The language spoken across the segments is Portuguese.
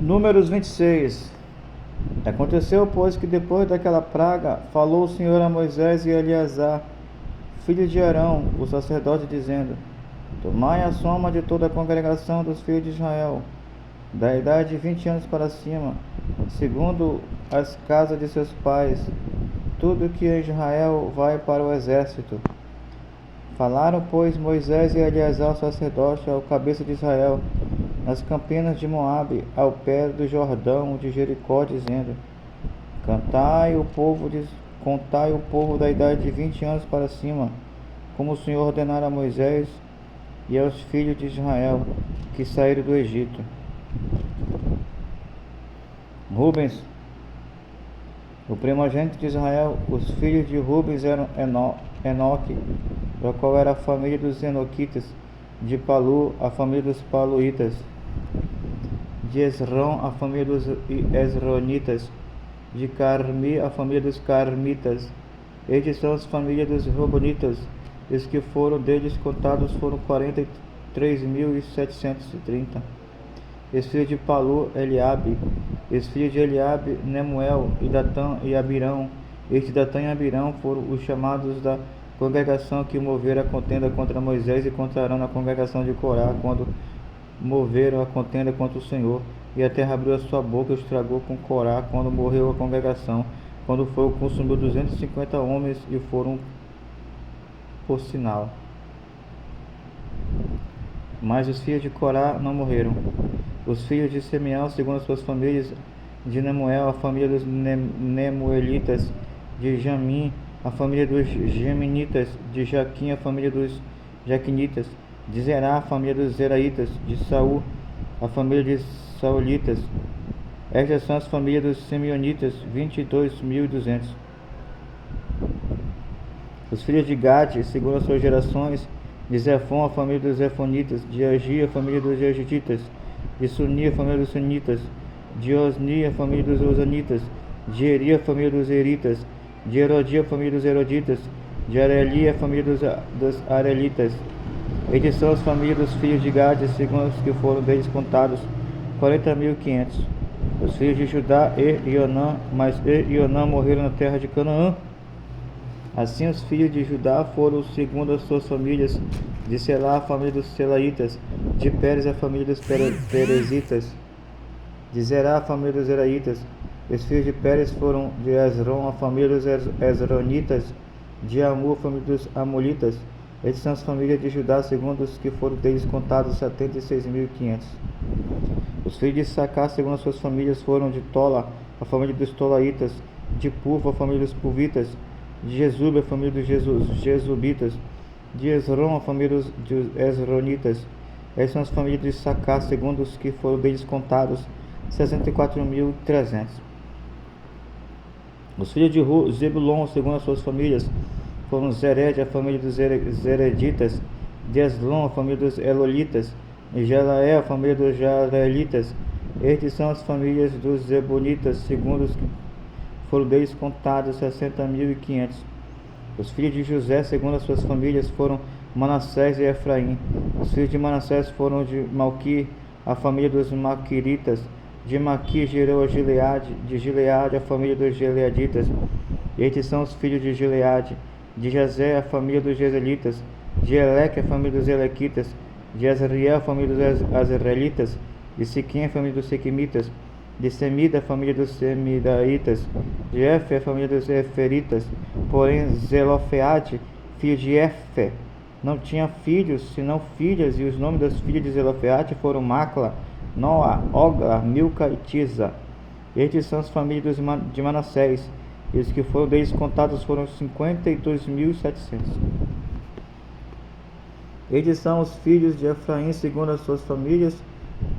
Números 26. Aconteceu, pois, que depois daquela praga, falou o Senhor a Moisés e a Eleazar, filho de Arão, o sacerdote, dizendo: Tomai a soma de toda a congregação dos filhos de Israel, da idade de 20 anos para cima, segundo as casas de seus pais, tudo que em Israel vai para o exército. Falaram, pois, Moisés e Eleazar, o sacerdote, ao cabeça de Israel, nas campinas de Moabe, ao pé do Jordão de Jericó, dizendo: Contai o povo da idade de 20 anos para cima, como o Senhor ordenara a Moisés e aos filhos de Israel que saíram do Egito. Rubens, o primogênito de Israel. Os filhos de Rubens eram Enoque, da qual era a família dos Enoquitas; de Palu, a família dos Paluítas; de Esrom, a família dos Esronitas; de Carmi, a família dos Carmitas. Estes são as famílias dos Robonitas. Os que foram deles contados foram 43.730. Os filhos de Palu, Eliabe. Os filhos de Eliabe, Nemuel, e Datã e Abirão. Estes Datã e Abirão foram os chamados da congregação que moveram a contenda contra Moisés e contra Arão na congregação de Corá, quando moveram a contenda contra o Senhor. E a terra abriu a sua boca e os tragou com Corá, quando morreu a congregação, quando fogo consumiu 250 homens e foram por sinal. Mas os filhos de Corá não morreram. Os filhos de Simeão, segundo as suas famílias: de Nemuel, a família dos Nemuelitas; de Jamim, a família dos Geminitas; de Jaquim, a família dos Jaquinitas; de Zerá, a família dos Zeraitas; de Saul, a família de Saulitas. Estas são as famílias dos Simeonitas, 22.200. Os filhos de Gade, segundo as suas gerações: de Zefon, a família dos Zefonitas; de Agi, a família dos Agitas; de Suni, a família dos Sunitas; de Osni, a família dos Osanitas; de Eri, a família dos Eritas; de Herodi, a família dos Heroditas; de Areli, a família dos Arelitas. Estes são as famílias dos filhos de Gade, segundo os que foram deles contados, 40.500. Os filhos de Judá, e Onã, mas e Onã morreram na terra de Canaã. Assim os filhos de Judá foram segundo as suas famílias: de Selá, a família dos Selaitas; de Pérez, a família dos Perezitas; de Zerá, a família dos Zeraitas. Os filhos de Pérez foram: de Esrom, a família dos Esronitas; de Amur, a família dos Amolitas. Estas são as famílias de Judá, segundo os que foram deles contados, 76.500. Os filhos de Issacar, segundo as suas famílias, foram: de Tola, a família dos Tolaitas; de Pulva, a família dos Pulvitas; de Jesube, a família dos Jesubitas; de Esrom, a família dos Esronitas. Essas são as famílias de Issacar, segundo os que foram deles contados, 64.300. Os filhos de Zebulon, segundo as suas famílias, foram: Zered, a família dos Zereditas; de Eslon, a família dos Elolitas; de Jelael, a família dos Jaraelitas. Estes são as famílias dos Zebonitas, segundo os que foram deles contados, 60.500. Os filhos de José, segundo as suas famílias, foram: Manassés e Efraim. Os filhos de Manassés foram: de Malqui, a família dos Maquiritas; de Maqui gerou a Gileade; de Gileade, a família dos Gileaditas. Estes são os filhos de Gileade: de Jazé, a família dos Jezelitas; de Eleque, a família dos Elequitas; de Azriel, a família dos Azraelitas; de Siquém, a família dos Siquimitas; de Semida, a família dos Semidaitas; de Efe, a família dos Eferitas. Porém Zelofeade, filho de Efe, não tinha filhos, senão filhas, e os nomes das filhas de Zelofeade foram Macla, Noa, Ogla, Milca e Tisa. Estes são as famílias de Manassés, e os que foram deles contados foram 52.700. Estes são os filhos de Efraim, segundo as suas famílias: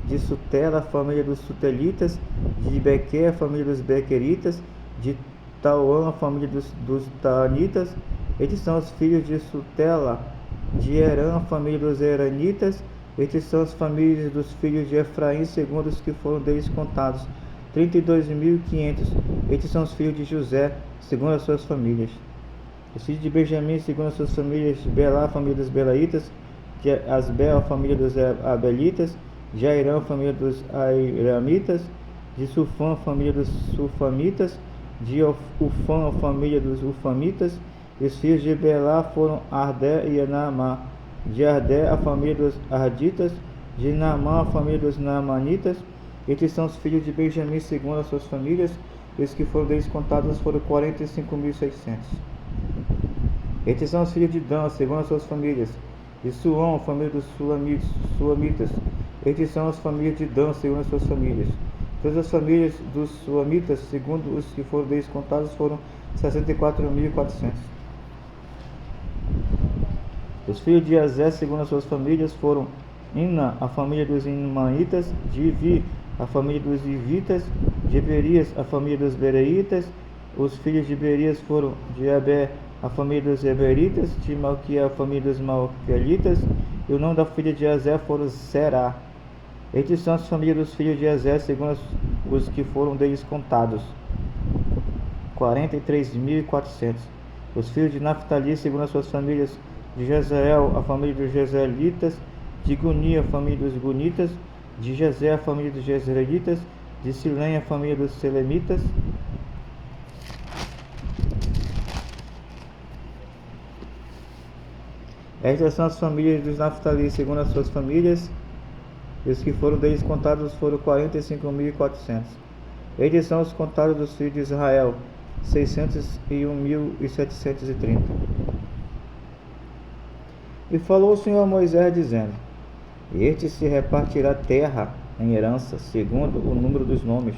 de Sutela, a família dos Sutelitas; de Bequer, a família dos Bequeritas; de Tauã, a família dos Taanitas. Estes são os filhos de Sutela; de Herã, a família dos Heranitas. Estes são as famílias dos filhos de Efraim, segundo os que foram deles contados, 32.500. Estes são os filhos de José, segundo as suas famílias. Os filhos de Benjamim, segundo as suas famílias: de Belá, a família dos Belaitas; de Asbel, a família dos Abelitas; de Airã, família dos Airamitas, de Sufã, família dos Sufamitas, de Ufã, família dos Ufamitas. E os filhos de Belá foram Ardé e Naamá. De Ardé, a família dos Arditas, de Naamã, a família dos Naamanitas. Estes são os filhos de Benjamim segundo as suas famílias, e os que foram deles contados foram 45.600. Estes são os filhos de Dan segundo as suas famílias, de Suão, a família dos Suamitas. Estes são as famílias de Dan segundo as suas famílias. Todas as famílias dos Suamitas, segundo os que foram deles contados, foram 64.400. Os filhos de Azé, segundo as suas famílias, foram Imna, a família dos Imanitas, de Ivi, a família dos Ivitas, de Berias, a família dos Bereitas. Os filhos de Berias foram de Abé, a família dos Eberitas, de Malquia, a família dos Malquielitas. E o nome da filha de Azé foram Será. Estes são as famílias dos filhos de Azé, segundo os que foram deles contados, 43.400. Os filhos de Naphtali, segundo as suas famílias, de Jezreel, a família dos Jezreelitas, de Guni, a família dos Gunitas, de Jezé, a família dos Jezreelitas, de Silém, a família dos Selemitas. Estas são as famílias dos Naphtali, segundo as suas famílias, e os que foram deles contados foram 45.400. Estes são os contados dos filhos de Israel, 601.730. E falou o Senhor a Moisés, dizendo: Este se repartirá terra em herança, segundo o número dos nomes.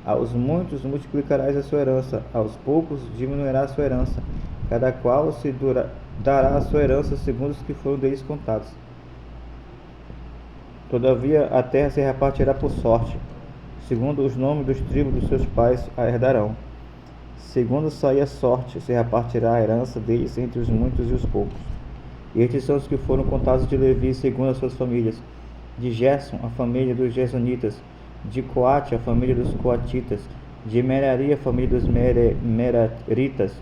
Aos muitos multiplicarás a sua herança, aos poucos diminuirá a sua herança. Cada qual se dará a sua herança segundo os que foram deles contados. Todavia a terra se repartirá por sorte, segundo os nomes dos tribos dos seus pais a herdarão. Segundo sair a sorte, se repartirá a herança deles entre os muitos e os poucos. E estes são os que foram contados de Levi, segundo as suas famílias: de Gerson, a família dos Gersonitas; de Coate, a família dos Coatitas; de Merari, a família dos Meraritas.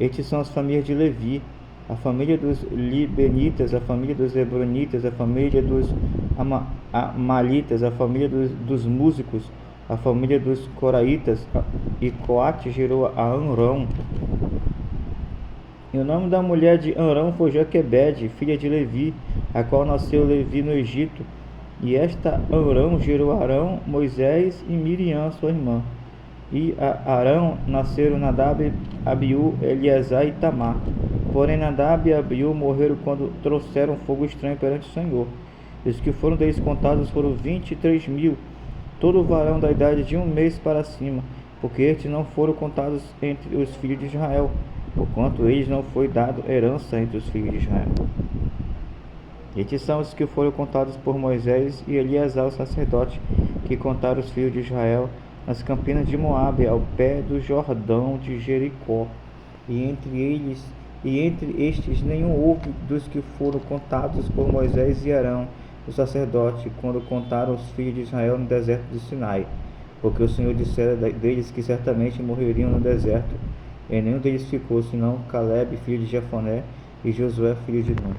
Estes são as famílias de Levi: a família dos Libenitas, a família dos Hebronitas, a família dos Amalitas, a família dos músicos, a família dos Coraitas. E Coate gerou a Amrão. E o nome da mulher de Amrão foi Joquebede, filha de Levi, a qual nasceu Levi no Egito. E esta Amrão gerou Arão, Moisés e Miriam, sua irmã. E a Arão nasceram Nadab, Abiú, Eleazar e Tamar. Porém Nadab e Abiú morreram quando trouxeram fogo estranho perante o Senhor. E os que foram deles contados foram 23.000, todo varão da idade de 1 mês para cima, porque estes não foram contados entre os filhos de Israel, porquanto eles não foi dado herança entre os filhos de Israel. Estes são os que foram contados por Moisés e Eleazar, o sacerdote, que contaram os filhos de Israel nas campinas de Moabe, ao pé do Jordão de Jericó. E entre estes nenhum houve dos que foram contados por Moisés e Arão, o sacerdote, quando contaram os filhos de Israel no deserto de Sinai, porque o Senhor dissera deles que certamente morreriam no deserto. E nenhum deles ficou, senão Caleb, filho de Jefoné, e Josué, filho de Nun.